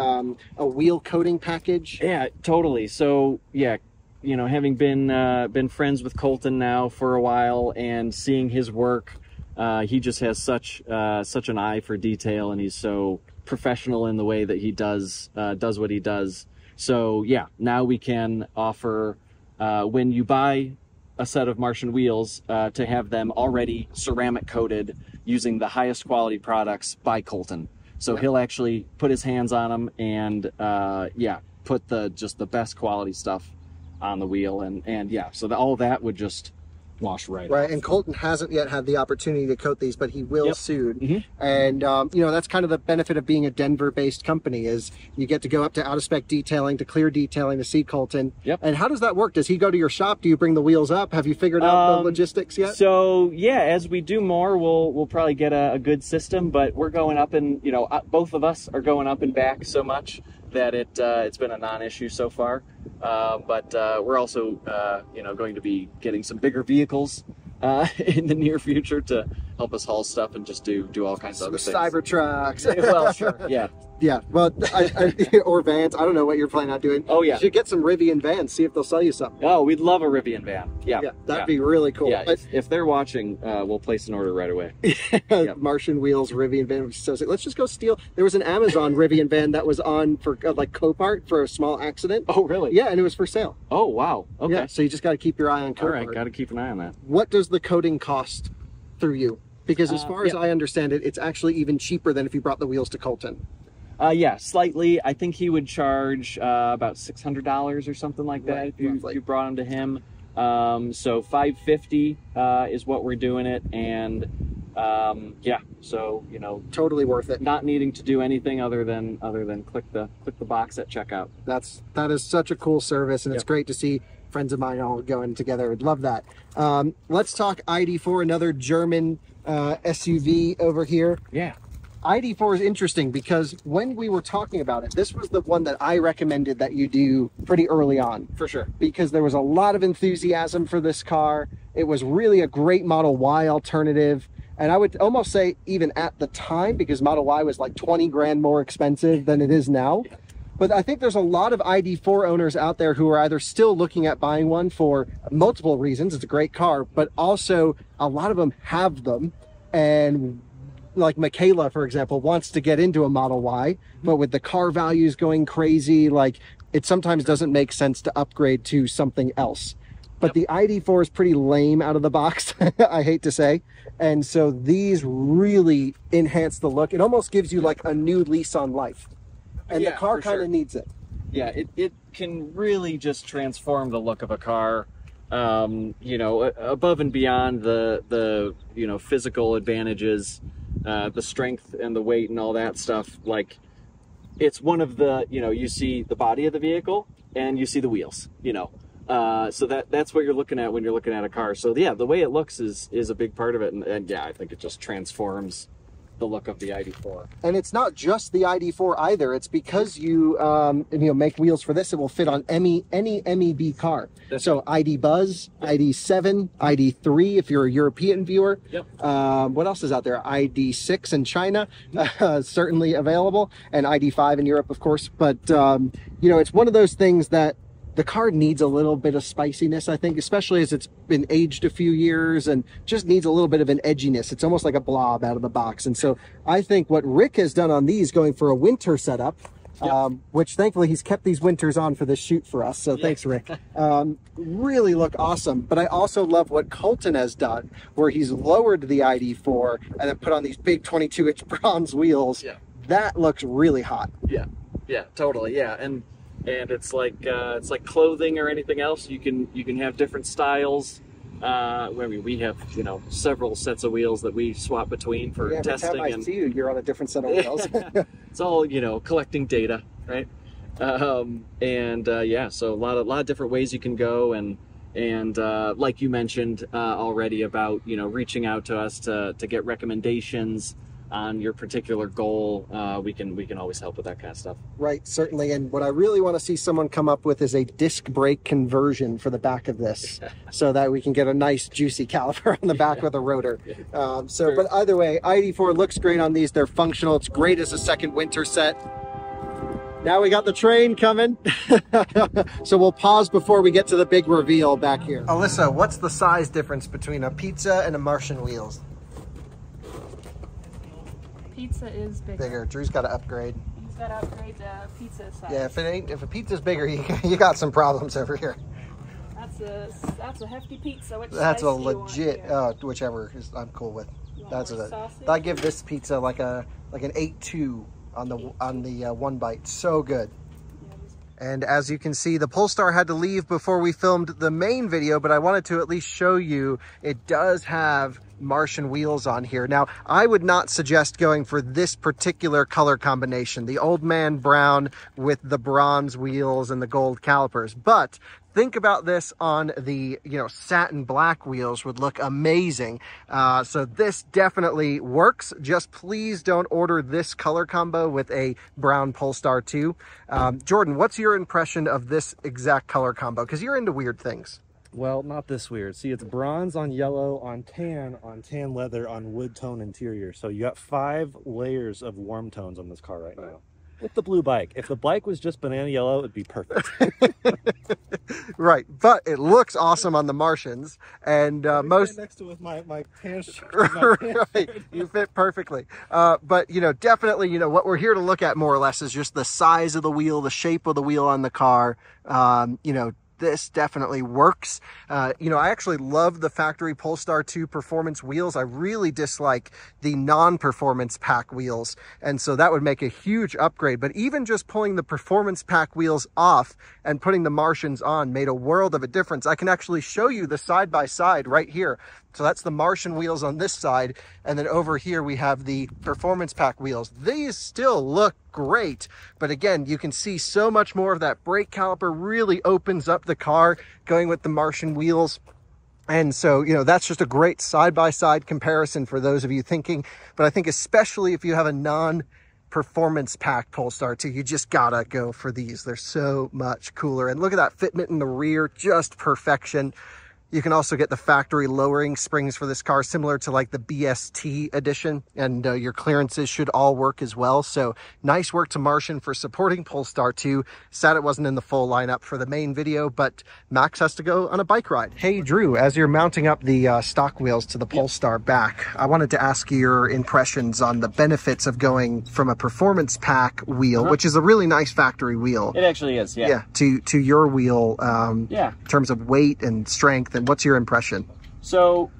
wheel coating package. Yeah, totally. So yeah, you know, having been friends with Colton now for a while and seeing his work, he just has such an eye for detail, and he's so professional in the way that he does what he does. So yeah, now we can offer, when you buy a set of Martian wheels, to have them already ceramic coated using the highest quality products by Colton. So he'll actually put his hands on them and put just the best quality stuff on the wheel, and yeah, so all that would just wash right off. And Colton hasn't yet had the opportunity to coat these, but he will soon. And you know, that's kind of the benefit of being a Denver-based company, is you get to go up to out-of-spec detailing, to clear detailing, to see Colton. And how does that work? Does he go to your shop? Do you bring the wheels up? Have you figured out the logistics yet? So yeah, as we do more, we'll probably get a good system, but we're going up, and you know, both of us are going up and back so much that it's been a non-issue so far. But we're also you know, going to be getting some bigger vehicles in the near future to help us haul stuff and just do all kinds of other things. Cyber trucks. Well, sure, yeah. Yeah, well, or vans. I don't know what you're planning on doing. Oh, yeah. You should get some Rivian vans, see if they'll sell you something. Oh, we'd love a Rivian van. Yeah. That'd be really cool. Yeah, if they're watching, we'll place an order right away. Martian Wheels Rivian van. So let's just go steal. There was an Amazon Rivian van that was on for like Copart for a small accident. Oh, really? Yeah, and it was for sale. Oh, wow. Okay. Yeah, so you just got to keep your eye on Copart. All right, got to keep an eye on that. What does the coating cost through you? Because as far as I understand it, it's actually even cheaper than if you brought the wheels to Colton. Yeah, slightly. I think he would charge about $600 or something like that if you brought them to him. So $550 is what we're doing it, and yeah, so you know, totally worth it. Not needing to do anything other than click the box at checkout. That is such a cool service, and it's great to see friends of mine all going together. I'd love that. Let's talk ID4, another German SUV over here. Yeah. ID4 is interesting because when we were talking about it, this was the one that I recommended that you do pretty early on. For sure. Because there was a lot of enthusiasm for this car. It was really a great Model Y alternative. And I would almost say even at the time, because Model Y was like 20 grand more expensive than it is now. Yeah. But I think there's a lot of ID4 owners out there who are either still looking at buying one for multiple reasons. It's a great car, but also a lot of them have them. And like Michaela, for example, wants to get into a Model Y, but with the car values going crazy, like it sometimes doesn't make sense to upgrade to something else. But the ID4 is pretty lame out of the box, I hate to say. And so these really enhance the look. It almost gives you like a new lease on life. And the car kind of needs it. Yeah, it can really just transform the look of a car. You know, above and beyond the you know, physical advantages, the strength and the weight and all that stuff. Like, it's one of the, you know, you see the body of the vehicle and you see the wheels, you know. So that's what you're looking at when you're looking at a car. So yeah, the way it looks is a big part of it, and yeah, I think it just transforms the look of the ID4. And it's not just the ID4 either. It's because you make wheels for this, it will fit on any MEB car. So ID Buzz, ID7, ID3 if you're a European viewer. Yep. What else is out there? ID6 in China, certainly available, and ID5 in Europe, of course. But you know, it's one of those things that the car needs a little bit of spiciness, I think, especially as it's been aged a few years and just needs a little bit of an edginess. It's almost like a blob out of the box. And so I think what Rick has done on these, going for a winter setup, which thankfully he's kept these winters on for this shoot for us. So thanks, Rick. Really look awesome. But I also love what Colton has done, where he's lowered the ID4 and then put on these big 22-inch bronze wheels. Yeah. That looks really hot. Yeah, yeah, totally. Yeah, and it's like clothing or anything else. You can have different styles. I mean, we have, you know, several sets of wheels that we swap between for testing. Every time I see you, you're on a different set of wheels. It's all, you know, collecting data, right? Yeah, so a lot of different ways you can go, and And like you mentioned already about, you know, reaching out to us to get recommendations on your particular goal, we can always help with that kind of stuff. Right, certainly. And what I really want to see someone come up with is a disc brake conversion for the back of this, so that we can get a nice juicy caliper on the back with a rotor. But either way, ID4 looks great on these. They're functional. It's great as a second winter set. Now we got the train coming. So we'll pause before we get to the big reveal back here. Alyssa, what's the size difference between a Pizza and a Martian Wheels? Pizza is bigger. Drew's got to upgrade. He's got to upgrade the pizza size. Yeah, if a pizza's bigger, you got some problems over here. That's a hefty pizza. That's a legit. Whichever is I'm cool with. I give this pizza like an 8.2 on the one bite. So good. And as you can see, the Polestar had to leave before we filmed the main video, but I wanted to at least show you it does have Martian wheels on here. Now, I would not suggest going for this particular color combination, the old man brown with the bronze wheels and the gold calipers, but think about this on the, you know, satin black wheels would look amazing. So this definitely works. Just please don't order this color combo with a brown Polestar 2. Jordan, what's your impression of this exact color combo? Because you're into weird things. Well, not this weird. See, it's bronze on yellow, on tan leather, on wood tone interior. So you got 5 layers of warm tones on this car right now. With the blue bike. If the bike was just banana yellow, it'd be perfect. Right, but it looks awesome on the Martians, and most next to with my pants shirt. Right, you fit perfectly. But you know, definitely, you know, what we're here to look at more or less is just the size of the wheel, the shape of the wheel on the car. You know, this definitely works. You know, I actually love the factory Polestar 2 performance wheels. I really dislike the non-performance pack wheels, and so that would make a huge upgrade. But even just pulling the performance pack wheels off and putting the Martians on made a world of a difference. I can actually show you the side-by-side right here. So that's the Martian wheels on this side, and then over here we have the performance pack wheels. These still look great, but again, you can see so much more of that brake caliper really opens up the car going with the Martian wheels. And so, you know, that's just a great side-by-side comparison for those of you thinking, but I think especially if you have a non-performance pack Polestar 2, you just gotta go for these. They're so much cooler. And look at that fitment in the rear, just perfection. You can also get the factory lowering springs for this car, similar to like the BST edition, and your clearances should all work as well. So nice work to Martian for supporting Polestar 2. Sad it wasn't in the full lineup for the main video, but Max has to go on a bike ride. Hey Drew, as you're mounting up the stock wheels to the Polestar back, I wanted to ask your impressions on the benefits of going from a performance pack wheel, which is a really nice factory wheel. It actually is, yeah. To your wheel, in terms of weight and strength. And what's your impression? So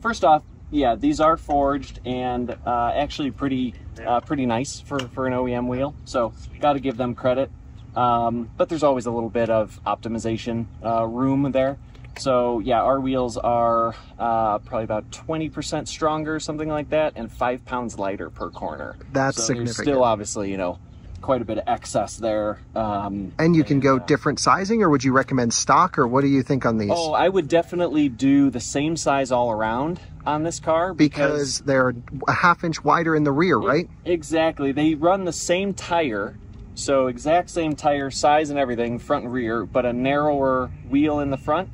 first off, yeah, these are forged and actually pretty nice for an OEM wheel. So got to give them credit. But there's always a little bit of optimization room there. So yeah, our wheels are probably about 20% stronger, something like that, and 5 pounds lighter per corner. That's so significant. There's still obviously, you know, quite a bit of excess there. And you can go different sizing, or would you recommend stock, or what do you think on these? Oh, I would definitely do the same size all around on this car. Because they're a ½ inch wider in the rear, right? Exactly. They run the same tire, so exact same tire size and everything, front and rear, but a narrower wheel in the front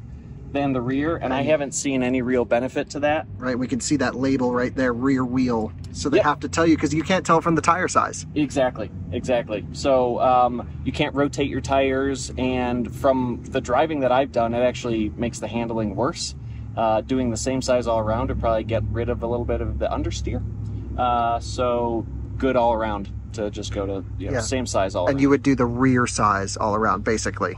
than the rear, and I haven't seen any real benefit to that. Right, we can see that label right there, rear wheel. So they have to tell you, because you can't tell from the tire size. Exactly. So you can't rotate your tires, and from the driving that I've done, it actually makes the handling worse. Doing the same size all around would probably get rid of a little bit of the understeer. So good all around to just go to same size all around. And you would do the rear size all around, basically.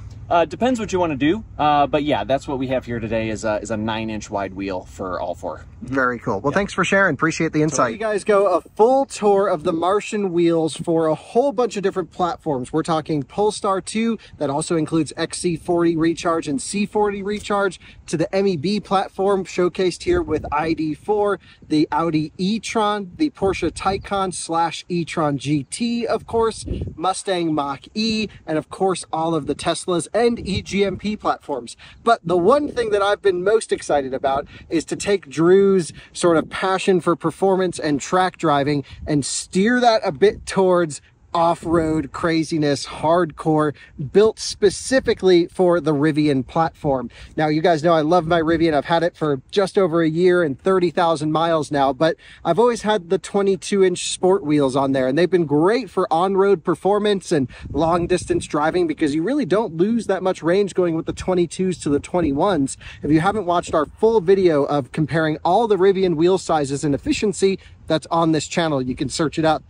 Depends what you want to do, but yeah, that's what we have here today is a 9-inch wide wheel for all 4. Very cool. Well, thanks for sharing. Appreciate the insight. So you guys go a full tour of the Martian wheels for a whole bunch of different platforms. We're talking Polestar 2, that also includes XC40 recharge and C40 recharge, to the MEB platform showcased here with ID4, the Audi e-tron, the Porsche Taycan / e-tron GT, of course, Mustang Mach-E, and of course all of the Teslas. and e-GMP platforms. But the one thing that I've been most excited about is to take Drew's sort of passion for performance and track driving and steer that a bit towards off-road craziness, hardcore, built specifically for the Rivian platform. Now, you guys know I love my Rivian. I've had it for just over a year and 30,000 miles now, but I've always had the 22-inch sport wheels on there, and they've been great for on-road performance and long-distance driving because you really don't lose that much range going with the 22s to the 21s. If you haven't watched our full video of comparing all the Rivian wheel sizes and efficiency, that's on this channel. You can search it up.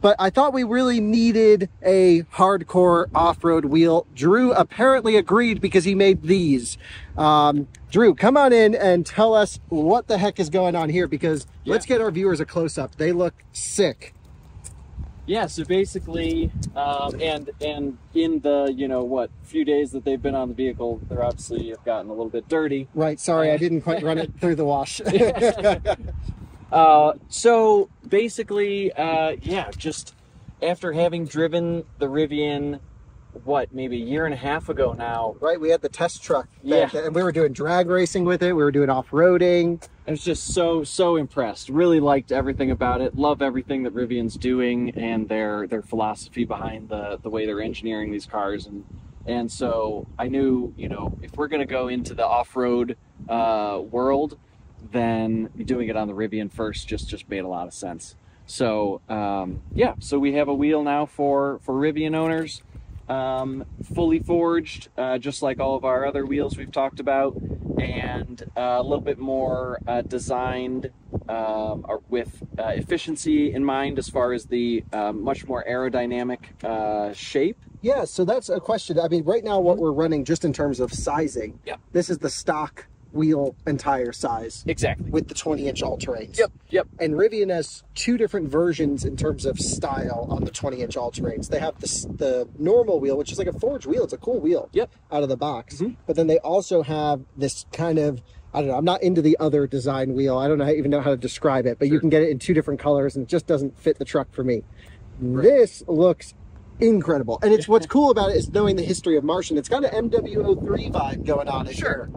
But I thought we really needed a hardcore off-road wheel. Drew apparently agreed because he made these. Drew, come on in and tell us what the heck is going on here, because let's get our viewers a close-up. They look sick. Yeah, so basically, and in the, you know, what, few days that they've been on the vehicle, they're obviously have gotten a little bit dirty. Right, sorry, I didn't quite run it through the wash. So basically, yeah, just after having driven the Rivian, what, maybe a year and a half ago now. Right, we had the test truck back then, and we were doing drag racing with it. We were doing off-roading. I was just so impressed. Really liked everything about it. Love everything that Rivian's doing and their philosophy behind the way they're engineering these cars. And so I knew, you know, if we're going to go into the off-road world, then doing it on the Rivian first just made a lot of sense. So yeah, so we have a wheel now for Rivian owners, fully forged, just like all of our other wheels we've talked about, and a little bit more designed with efficiency in mind, as far as the much more aerodynamic shape. Yeah, so that's a question. I mean, right now what we're running, just in terms of sizing, this is the stock wheel and tire size. Exactly. With the 20-inch all-terrains. Yep. And Rivian has two different versions in terms of style on the 20-inch all-terrains. They have the normal wheel, which is like a forged wheel. It's a cool wheel out of the box. But then they also have this kind of, I don't know, I'm not into the other design wheel. I don't even know how to describe it, but you can get it in two different colors, and it just doesn't fit the truck for me. This looks incredible, and it's what's cool about it is knowing the history of Martian. It's got an MW03 vibe going on in here.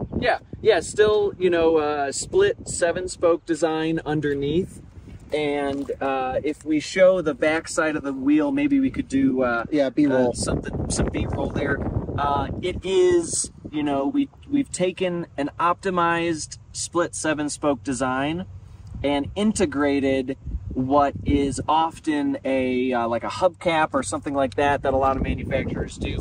Yeah, still, you know, split 7-spoke design underneath, and if we show the back side of the wheel, maybe we could do B-roll, some B-roll there. It is, you know, we've taken an optimized split 7-spoke design and integrated what is often a like a hubcap or something like that a lot of manufacturers do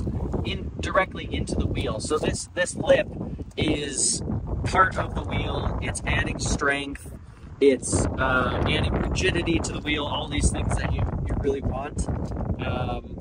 directly into the wheel. So this lip is part of the wheel. It's adding strength. It's adding rigidity to the wheel. All these things that you really want,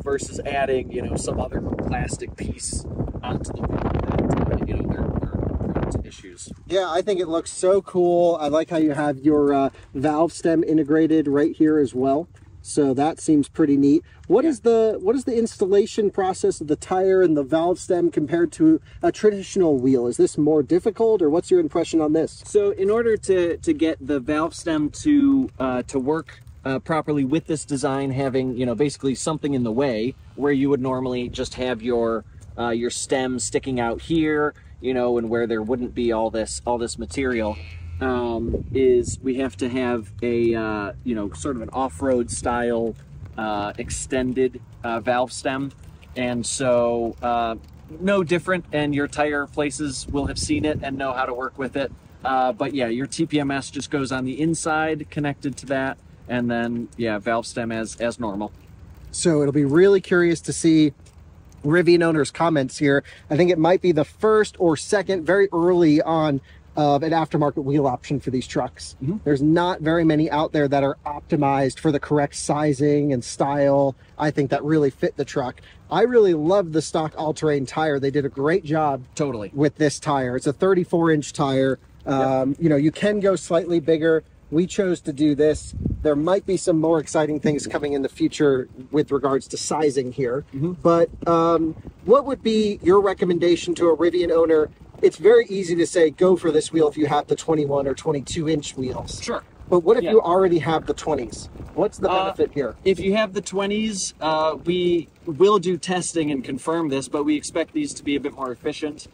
versus adding, you know, some other plastic piece onto the wheel that, you know, they're prone to issues. Yeah, I think it looks so cool. I like how you have your valve stem integrated right here as well. So that seems pretty neat. What is the installation process of the tire and the valve stem compared to a traditional wheel? Is this more difficult, or what's your impression on this? So in order to get the valve stem to work properly with this design, having, you know, basically something in the way where you would normally just have your stem sticking out here, you know, and where there wouldn't be all this material, is we have to have a you know, sort of an off-road style extended valve stem. And so no different, and your tire places will have seen it and know how to work with it. But yeah, your TPMS just goes on the inside connected to that, and then yeah, valve stem as normal. So it'll be really curious to see Rivian owners' comments here. I think it might be the first or second, very early on, of an aftermarket wheel option for these trucks. There's not very many out there that are optimized for the correct sizing and style, I think, that really fit the truck. I really love the stock all-terrain tire. They did a great job with this tire. It's a 34-inch tire. You know, you can go slightly bigger. We chose to do this. There might be some more exciting things coming in the future with regards to sizing here. But what would be your recommendation to a Rivian owner? It's very easy to say, go for this wheel if you have the 21 or 22-inch wheels. Sure. But what if you already have the 20s? What's the benefit here? If you have the 20s, we will do testing and confirm this, but we expect these to be a bit more efficient.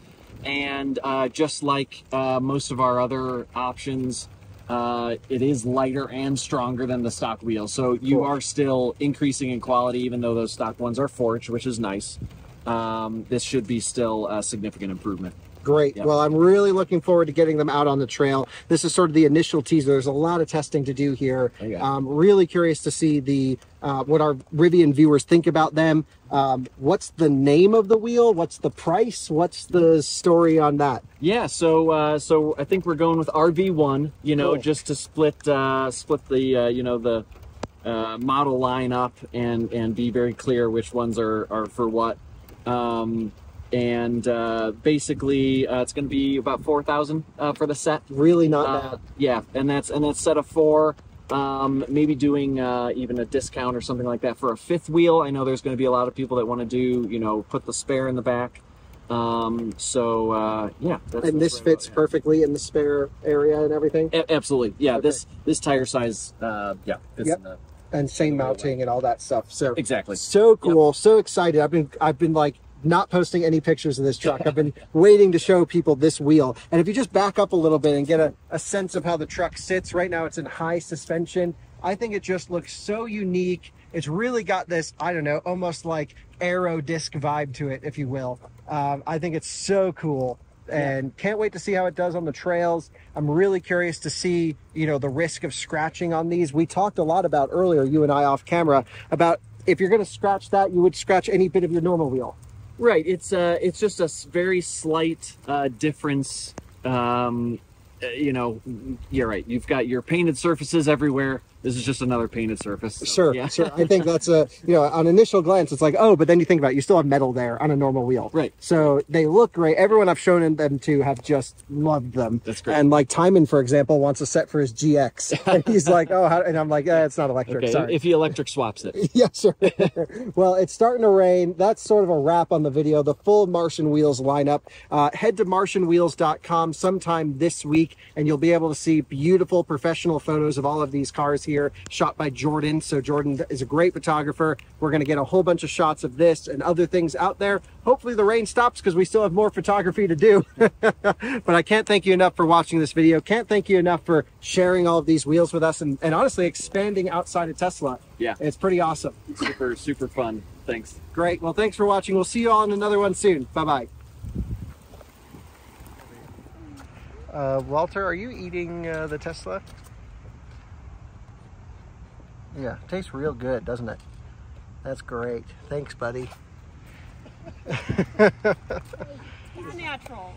And just like most of our other options, it is lighter and stronger than the stock wheels. So you are still increasing in quality, even though those stock ones are forged, which is nice. This should be still a significant improvement. Great. Yep. Well, I'm really looking forward to getting them out on the trail. This is sort of the initial teaser. There's a lot of testing to do here. Really curious to see the what our Rivian viewers think about them. What's the name of the wheel? What's the price? What's the story on that? Yeah, so so I think we're going with RV1, you know, just to split the you know, the model line up and be very clear which ones are for what. Basically it's going to be about 4,000 for the set. Really not bad. Yeah, and that's set of 4. Maybe doing even a discount or something like that for a 5th wheel. I know there's going to be a lot of people that want to do, you know, put the spare in the back. Yeah, and this fits perfectly in the spare area and everything. Absolutely, yeah. Okay. This tire size, yeah, fits in the, and same mounting and all that stuff. So exactly, so cool, so excited. I've been like not posting any pictures of this truck. I've been waiting to show people this wheel. And if you just back up a little bit and get a sense of how the truck sits right now, it's in high suspension. I think it just looks so unique. It's really got this, I don't know, almost like aero disc vibe to it, if you will. I think it's so cool and can't wait to see how it does on the trails. I'm really curious to see, you know, the risk of scratching on these. We talked a lot about earlier, you and I off camera, about if you're going to scratch that, you would scratch any bit of your normal wheel. Right, it's just a very slight difference. You know, you're right. You've got your painted surfaces everywhere. This is just another painted surface. So, sure, yeah. Sure. I think that's you know, on initial glance, it's like, oh, but then you think about it, you still have metal there on a normal wheel. Right. So they look great. Everyone I've shown them to have just loved them. That's great. And like Timon, for example, wants a set for his GX. And he's like, oh, how? And I'm like, it's not electric. Okay, sorry. If he electric swaps it. Yeah, sure. Well, it's starting to rain. That's sort of a wrap on the video. The full Martian Wheels lineup. Head to martianwheels.com sometime this week, and you'll be able to see beautiful professional photos of all of these cars here, shot by Jordan. So Jordan is a great photographer. We're going to get a whole bunch of shots of this and other things out there. Hopefully the rain stops because we still have more photography to do. But I can't thank you enough for watching this video. Can't thank you enough for sharing all of these wheels with us and honestly expanding outside of Tesla. Yeah. It's pretty awesome. Super fun. Thanks. Great. Well, thanks for watching. We'll see you all in another one soon. Bye-bye. Walter, are you eating the Tesla? Yeah, tastes real good, doesn't it? That's great. Thanks, buddy. More natural.